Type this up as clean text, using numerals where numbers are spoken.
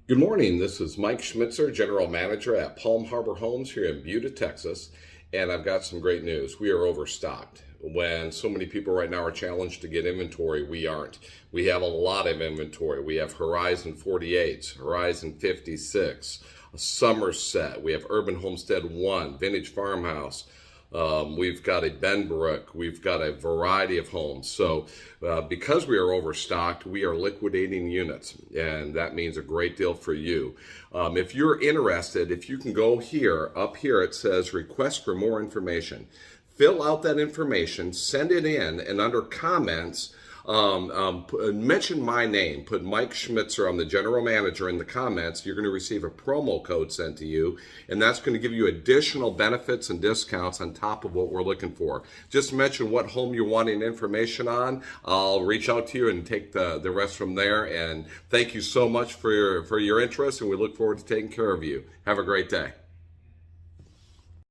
Good morning. This is Mike Schmitzer, General Manager at Palm Harbor Homes here in Buda, Texas, and I've got some great news. We are overstocked. When so many people right now are challenged to get inventory, we aren't. We have a lot of inventory. We have Horizon 48s, Horizon 56, a Somerset. We have Urban Homestead 1, Vintage Farmhouse. We've got a Benbrook. We've got a variety of homes. So because we are overstocked, we are liquidating units, and that means a great deal for you. If you're interested, if you can go here, up here it says request for more information. Fill out that information, send it in, and under comments, mention my name. Put Mike Schmitzer, I'm the general manager, in the comments. You're going to receive a promo code sent to you, and that's going to give you additional benefits and discounts on top of what we're looking for. Just mention what home you're wanting information on. I'll reach out to you and take the rest from there. And thank you so much for your interest, and we look forward to taking care of you. Have a great day.